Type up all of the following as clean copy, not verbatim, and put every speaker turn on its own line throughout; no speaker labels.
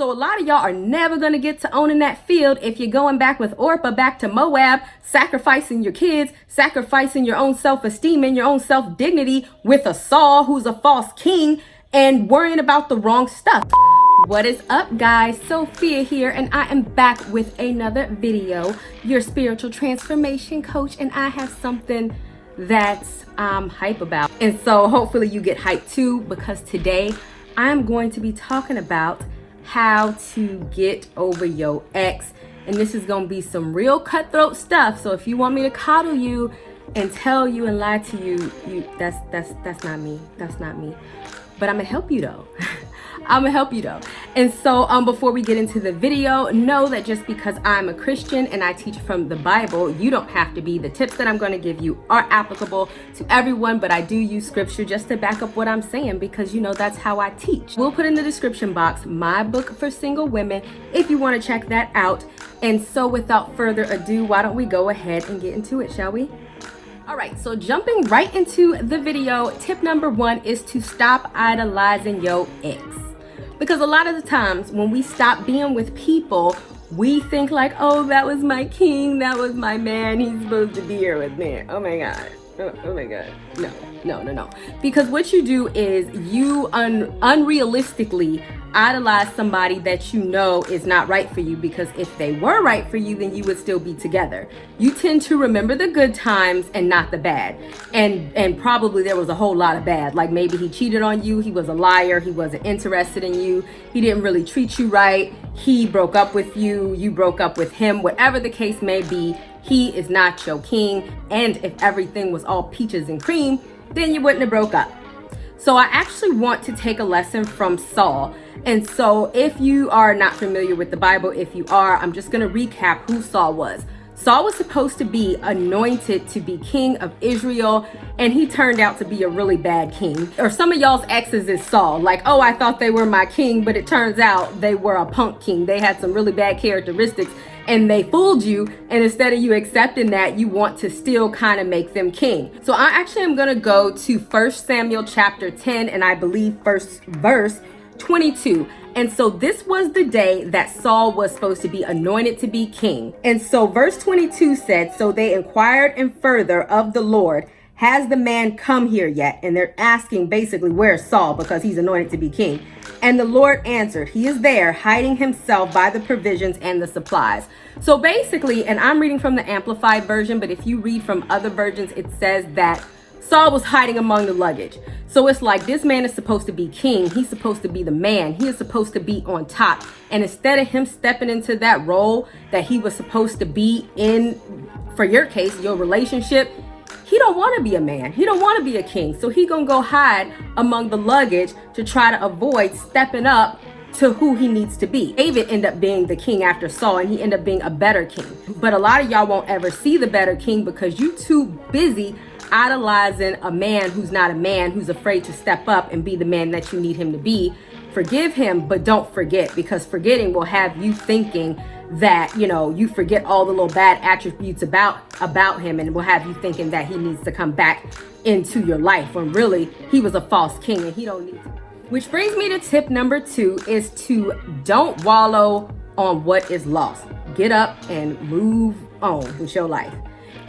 so a lot of y'all are never going to get to owning that field if you're going back with Orpah back to Moab, sacrificing your kids, sacrificing your own self-esteem and your own self-dignity with a Saul who's a false king and worrying about the wrong stuff. What is up, guys? Sophia here, and I am back with another video, your spiritual transformation coach, and I have something that's hype about. And so hopefully you get hyped too, because today I'm going to be talking about how to get over your ex. And this is going to be some real cutthroat stuff. So if you want me to coddle you and tell you and lie to you, that's not me. That's not me. But I'm gonna help you though. I'm gonna help you though. And so before we get into the video, know that just because I'm a Christian and I teach from the Bible, you don't have to be. The tips that I'm going to give you are applicable to everyone, but I do use scripture just to back up what I'm saying, because you know that's how I teach. We'll put in the description box my book for single women if you want to check that out. And so without further ado, why don't we go ahead and get into it, shall we? All right, so jumping right into the video, tip number one is to stop idolizing your ex. Because a lot of the times when we stop being with people, we think like, oh, that was my king, that was my man, he's supposed to be here with me. Oh my God, oh my God, no. Because what you do is you unrealistically idolize somebody that you know is not right for you, because if they were right for you, then you would still be together. You tend to remember the good times and not the bad. And probably there was a whole lot of bad. Like maybe he cheated on you, he was a liar, he wasn't interested in you, he didn't really treat you right, he broke up with you, you broke up with him, whatever the case may be, he is not your king. And if everything was all peaches and cream, then you wouldn't have broke up. So I actually want to take a lesson from Saul. And so if you are not familiar with the Bible, if you are, I'm just going to recap who Saul was. Saul was supposed to be anointed to be king of Israel, and he turned out to be a really bad king. Or some of y'all's exes is Saul. Like, oh, I thought they were my king, but it turns out they were a punk king. They had some really bad characteristics and they fooled you. And instead of you accepting that, you want to still kind of make them king. So I actually am going to go to 1 Samuel chapter 10, and I believe first verse 22. And so this was the day that Saul was supposed to be anointed to be king. And so verse 22 said, so they inquired and further of the Lord, has the man come here yet? And they're asking basically, where's Saul? Because he's anointed to be king. And the Lord answered, he is there, hiding himself by the provisions and the supplies. So basically, and I'm reading from the Amplified version, but if you read from other versions, it says that Saul was hiding among the luggage. So it's like this man is supposed to be king. He's supposed to be the man. He is supposed to be on top. And instead of him stepping into that role that he was supposed to be in, for your case, your relationship, he don't want to be a man. He don't want to be a king. So he gonna go hide among the luggage to try to avoid stepping up to who he needs to be. David ended up being the king after Saul, and he ended up being a better king. But a lot of y'all won't ever see the better king because you too busy idolizing a man who's not a man, who's afraid to step up and be the man that you need him to be. Forgive him, but don't forget, because forgetting will have you thinking that, you know, you forget all the little bad attributes about him, and will have you thinking that he needs to come back into your life when really he was a false king and he don't need to. Which brings me to tip number 2 is to don't wallow on what is lost. Get up and move on with your life.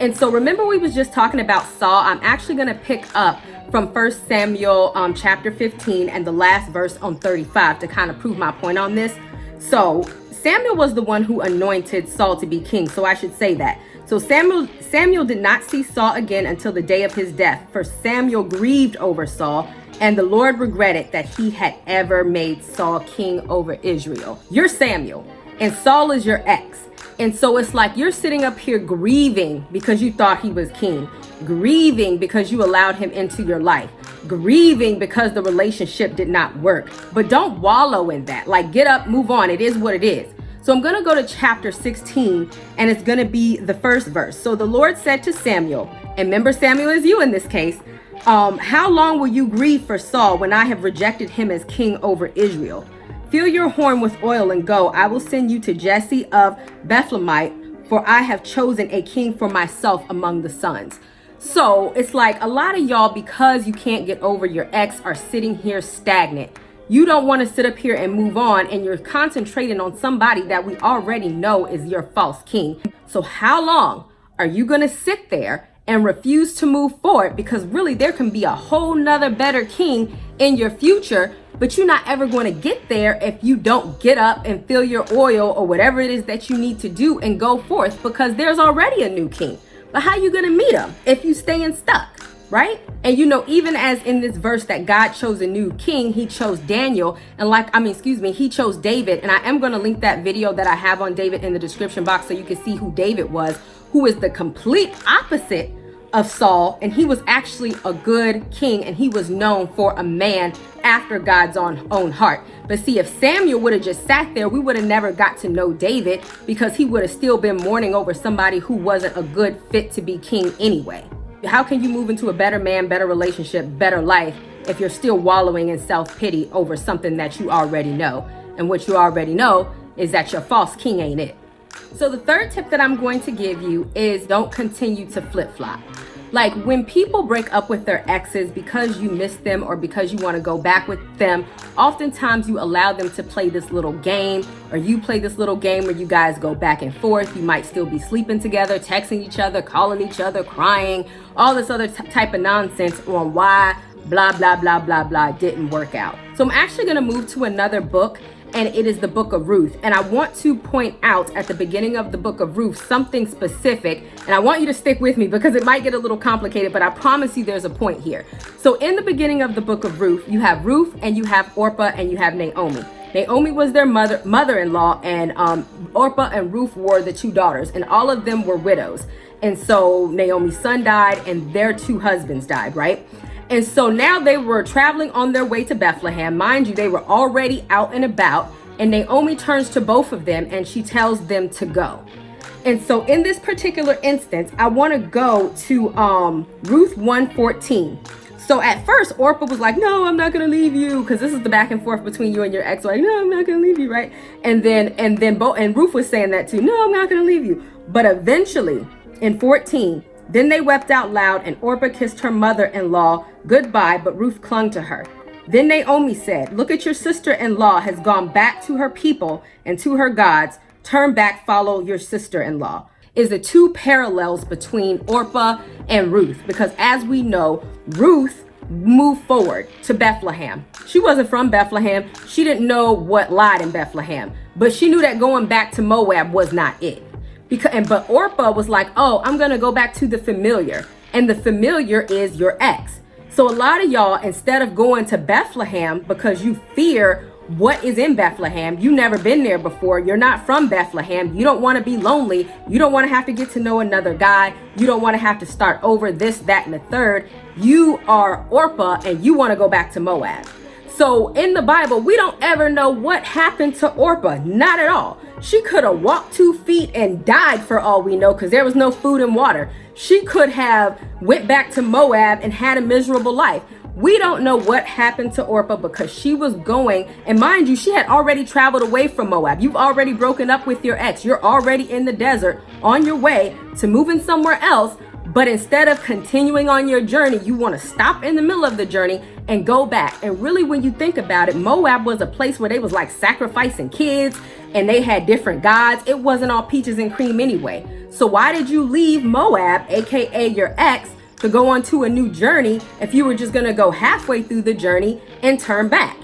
And so remember we was just talking about Saul. I'm actually going to pick up from 1 Samuel chapter 15 and the last verse on 35 to kind of prove my point on this. So Samuel was the one who anointed Saul to be king. So I should say that. So Samuel did not see Saul again until the day of his death. For Samuel grieved over Saul, and the Lord regretted that he had ever made Saul king over Israel. You're Samuel, and Saul is your ex. And so it's like you're sitting up here grieving because you thought he was king, grieving because you allowed him into your life, grieving because the relationship did not work. But don't wallow in that. Like, get up, move on. It is what it is. So I'm going to go to chapter 16, and it's going to be the first verse. So the Lord said to Samuel, and remember Samuel is you in this case, how long will you grieve for Saul when I have rejected him as king over Israel? Fill your horn with oil and go. I will send you to Jesse of Bethlehemite, for I have chosen a king for myself among the sons. So it's like a lot of y'all, because you can't get over your ex, are sitting here stagnant. You don't want to sit up here and move on, and you're concentrating on somebody that we already know is your false king. So how long are you going to sit there and refuse to move forward? Because really there can be a whole nother better king in your future, but you're not ever going to get there if you don't get up and fill your oil or whatever it is that you need to do and go forth, because there's already a new king. But how are you going to meet him if you staying stuck? Right? And even as in this verse that God chose a new king, he chose Daniel, he chose David. And I am going to link that video that I have on David in the description box so you can see who David was, who is the complete opposite of Saul. And he was actually a good king, and he was known for a man after God's own heart. But see, if Samuel would have just sat there, we would have never got to know David, because he would have still been mourning over somebody who wasn't a good fit to be king anyway. How can you move into a better man, better relationship, better life if you're still wallowing in self-pity over something that you already know? And what you already know is that your false king ain't it. So the third tip that I'm going to give you is don't continue to flip-flop. Like, when people break up with their exes because you miss them or because you want to go back with them, oftentimes you allow them to play this little game, or you play this little game where you guys go back and forth. You might still be sleeping together, texting each other, calling each other, crying, all this other type of nonsense on why blah, blah, blah, blah, blah didn't work out. So I'm actually going to move to another book, and it is the book of Ruth. And I want to point out at the beginning of the book of Ruth something specific, and I want you to stick with me because it might get a little complicated, but I promise you there's a point here. So in the beginning of the book of Ruth, you have Ruth and you have Orpah and you have Naomi. Naomi was their mother-in-law, and Orpah and Ruth were the two daughters, and all of them were widows. And so Naomi's son died and their two husbands died, right? And so now they were traveling on their way to Bethlehem. Mind you, they were already out and about, and Naomi turns to both of them and she tells them to go. And so in this particular instance, I want to go to Ruth 1:14. So at first, Orpah was like, no, I'm not going to leave you, because this is the back and forth between you and your ex. Like, no, I'm not going to leave you, right? And Ruth was saying that too. No, I'm not going to leave you. But eventually, in 14, then they wept out loud, and Orpah kissed her mother-in-law goodbye, but Ruth clung to her. Then Naomi said, look at your sister-in-law has gone back to her people and to her gods. Turn back, follow your sister-in-law. Is the two parallels between Orpah and Ruth, because as we know, Ruth moved forward to Bethlehem. She wasn't from Bethlehem. She didn't know what lied in Bethlehem, but she knew that going back to Moab was not it. But Orpah was like, oh, I'm going to go back to the familiar. And the familiar is your ex. So a lot of y'all, instead of going to Bethlehem because you fear what is in Bethlehem, you never been there before, you're not from Bethlehem, you don't want to be lonely, you don't want to have to get to know another guy, you don't want to have to start over this, that, and the third. You are Orpah and you want to go back to Moab. So in the Bible, we don't ever know what happened to Orpah. Not at all. She could have walked 2 feet and died for all we know, because there was no food and water. She could have went back to Moab and had a miserable life. We don't know what happened to Orpah, because she was going, and mind you, she had already traveled away from Moab. You've already broken up with your ex. You're already in the desert on your way to moving somewhere else. But instead of continuing on your journey, you want to stop in the middle of the journey and go back. And really, when you think about it, Moab was a place where they was like sacrificing kids and they had different gods. It wasn't all peaches and cream anyway. So why did you leave Moab, aka your ex, to go on to a new journey if you were just going to go halfway through the journey and turn back?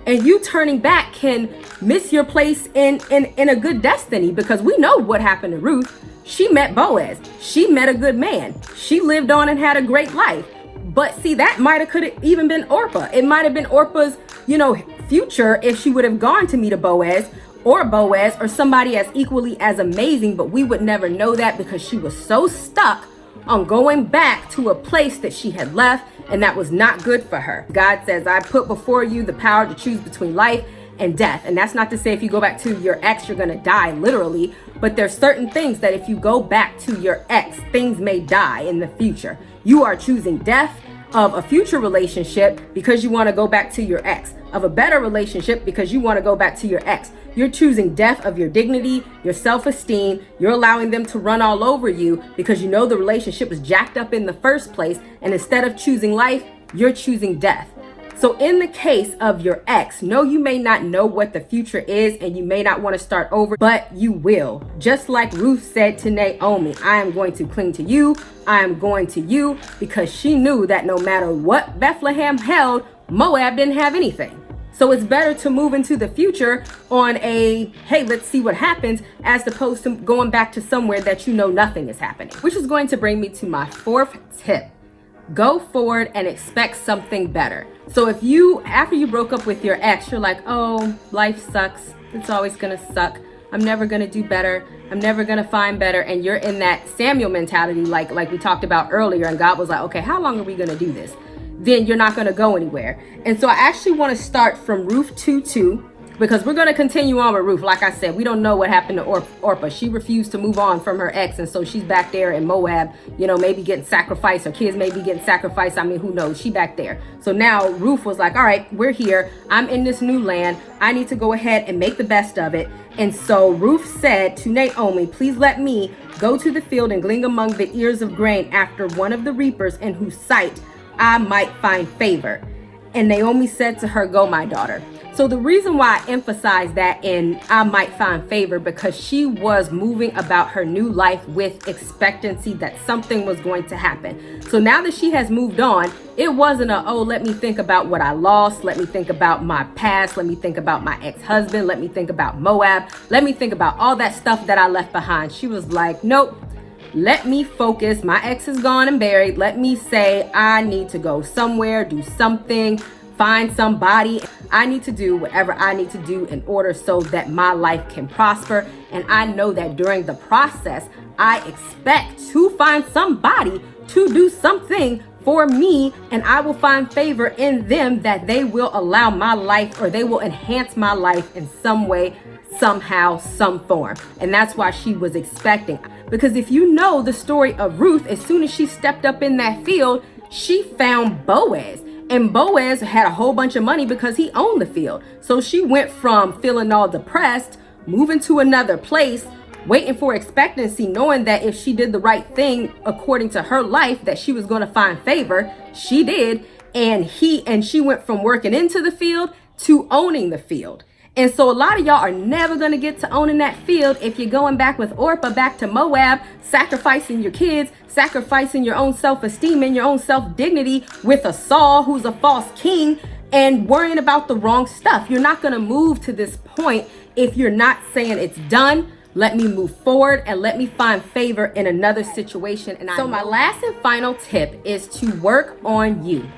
And you turning back can miss your place in a good destiny, because we know what happened to Ruth. She met Boaz. She met a good man. She lived on and had a great life. But see, that could have even been Orpah. It might have been Orpah's, future if she would have gone to meet a Boaz or somebody as equally as amazing. But we would never know that, because she was so stuck on going back to a place that she had left, and that was not good for her. God says, I put before you the power to choose between life and death. And that's not to say if you go back to your ex, you're going to die literally, but there's certain things that if you go back to your ex, things may die in the future. You are choosing death of a future relationship because you want to go back to your ex, of a better relationship because you want to go back to your ex. You're choosing death of your dignity, your self-esteem. You're allowing them to run all over you because you know the relationship was jacked up in the first place. And instead of choosing life, you're choosing death. So in the case of your ex, no, you may not know what the future is and you may not want to start over, but you will. Just like Ruth said to Naomi, I am going to cling to you. I am going to you, because she knew that no matter what Bethlehem held, Moab didn't have anything. So it's better to move into the future on a, hey, let's see what happens, as opposed to going back to somewhere that you know nothing is happening. Which is going to bring me to my fourth tip. Go forward and expect something better. So if you, after you broke up with your ex, you're like, oh, life sucks. It's always gonna suck. I'm never gonna do better. I'm never gonna find better. And you're in that Samuel mentality, like we talked about earlier, and God was like, okay, how long are we gonna do this? Then you're not gonna go anywhere. And so I actually wanna start from Ruth 2:2, because we're going to continue on with Ruth. Like I said, we don't know what happened to Orpah. She refused to move on from her ex, and so she's back there in Moab, you know, maybe getting sacrificed. Her kids may be getting sacrificed. I mean, who knows? She back there. So now Ruth was like, all right, we're here. I'm in this new land. I need to go ahead and make the best of it. And so Ruth said to Naomi, please let me go to the field and glean among the ears of grain after one of the reapers, in whose sight I might find favor. And Naomi said to her, go, my daughter. So the reason why I emphasize that in I might find favor, because she was moving about her new life with expectancy that something was going to happen. So now that she has moved on, it wasn't a, oh, let me think about what I lost. Let me think about my past. Let me think about my ex-husband. Let me think about Moab. Let me think about all that stuff that I left behind. She was like, nope. Let me focus. My ex is gone and buried. Let me say I need to go somewhere, do something, find somebody. I need to do whatever I need to do in order so that my life can prosper. And I know that during the process, I expect to find somebody to do something for me, and I will find favor in them, that they will allow my life, or they will enhance my life in some way, somehow, some form. And that's why she was expecting. Because if you know the story of Ruth, as soon as she stepped up in that field, she found Boaz. And Boaz had a whole bunch of money because he owned the field. So she went from feeling all depressed, moving to another place, waiting for expectancy, knowing that if she did the right thing according to her life, that she was going to find favor. She did. And she went from working into the field to owning the field. And so a lot of y'all are never going to get to owning that field if you're going back with Orpah back to Moab, sacrificing your kids, sacrificing your own self-esteem and your own self-dignity with a Saul who's a false king, and worrying about the wrong stuff. You're not going to move to this point if you're not saying it's done. Let me move forward and let me find favor in another situation. And so my last and final tip is to work on you.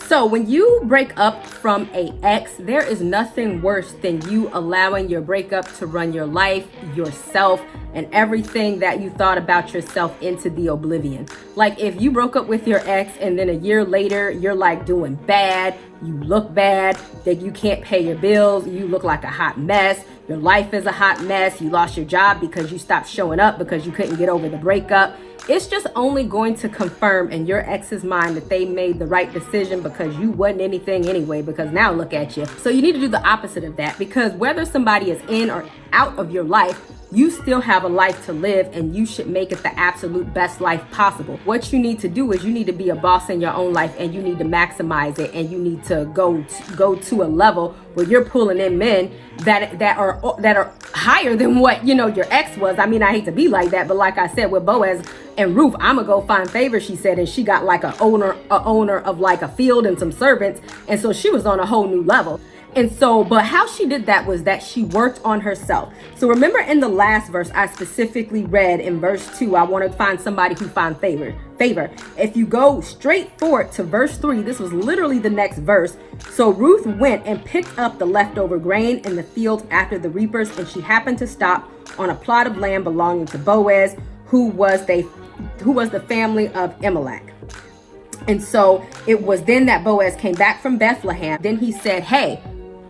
So when you break up from an ex, there is nothing worse than you allowing your breakup to run your life, yourself, and everything that you thought about yourself into the oblivion. Like if you broke up with your ex and then a year later, you're like doing bad, you look bad, that you can't pay your bills, you look like a hot mess, your life is a hot mess, you lost your job because you stopped showing up because you couldn't get over the breakup. It's just only going to confirm in your ex's mind that they made the right decision, because you wasn't anything anyway, because now look at you. So you need to do the opposite of that, because whether somebody is in or out of your life, you still have a life to live, and you should make it the absolute best life possible. What you need to do is you need to be a boss in your own life, and you need to maximize it, and you need to go to a level where you're pulling in men that are higher than what, you know, your ex was. I mean, I hate to be like that, but like I said, with Boaz and Ruth, I'm gonna go find favor, she said, and she got like a owner of like a field and some servants, and so she was on a whole new level. And so, but how she did that was that she worked on herself. So remember in the last verse, I specifically read in verse 2, I want to find somebody who finds favor. If you go straight forward to verse 3, this was literally the next verse. So Ruth went and picked up the leftover grain in the field after the reapers, and she happened to stop on a plot of land belonging to Boaz, who was the family of Elimelech. And so it was then that Boaz came back from Bethlehem. Then he said, hey,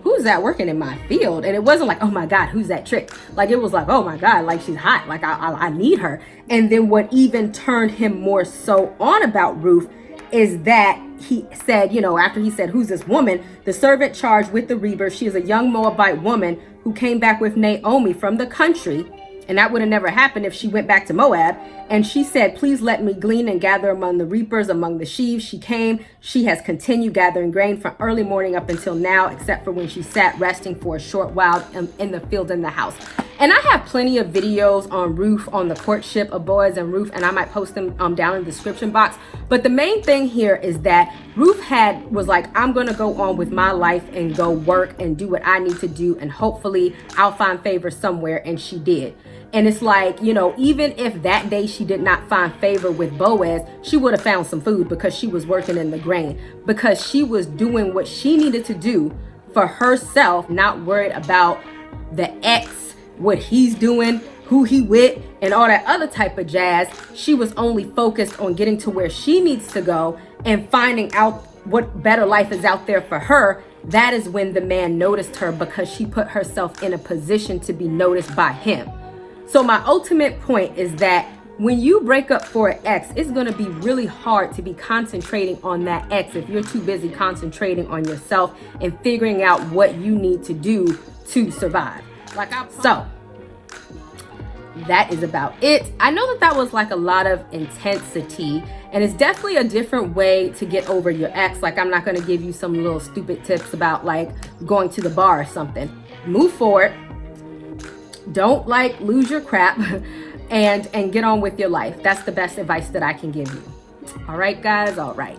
who's that working in my field? And it wasn't like, oh my God, who's that trick? Like it was like, oh my God, like she's hot. Like I need her. And then what even turned him more so on about Ruth is that he said, you know, after he said, who's this woman? The servant charged with the reaper. She is a young Moabite woman who came back with Naomi from the country. And that would have never happened if she went back to Moab. And she said, please let me glean and gather among the reapers, among the sheaves. She came. She has continued gathering grain from early morning up until now, except for when she sat resting for a short while in the field in the house. And I have plenty of videos on Ruth, on the courtship of Boaz and Ruth, and I might post them down in the description box. But the main thing here is that Ruth was like, I'm going to go on with my life and go work and do what I need to do. And hopefully I'll find favor somewhere. And she did. And it's like, you know, even if that day she did not find favor with Boaz, she would have found some food because she was working in the grain, because she was doing what she needed to do for herself, not worried about the ex, what he's doing, who he with, and all that other type of jazz. She was only focused on getting to where she needs to go and finding out what better life is out there for her. That is when the man noticed her, because she put herself in a position to be noticed by him. So my ultimate point is that when you break up for an ex, it's going to be really hard to be concentrating on that ex if you're too busy concentrating on yourself and figuring out what you need to do to survive. So that is about it. I know that was like a lot of intensity, and it's definitely a different way to get over your ex. Like, I'm not going to give you some little stupid tips about like going to the bar or something. Move forward. Don't like lose your crap and get on with your life. That's the best advice that I can give you. All right, guys. All right.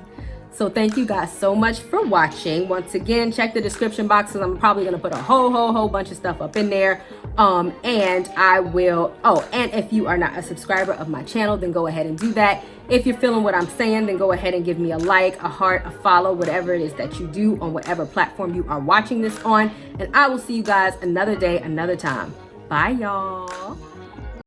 So thank you guys so much for watching. Once again, check the description box, because I'm probably going to put a whole bunch of stuff up in there. And I will, and if you are not a subscriber of my channel, then go ahead and do that. If you're feeling what I'm saying, then go ahead and give me a like, a heart, a follow, whatever it is that you do on whatever platform you are watching this on. And I will see you guys another day, another time. Bye, y'all.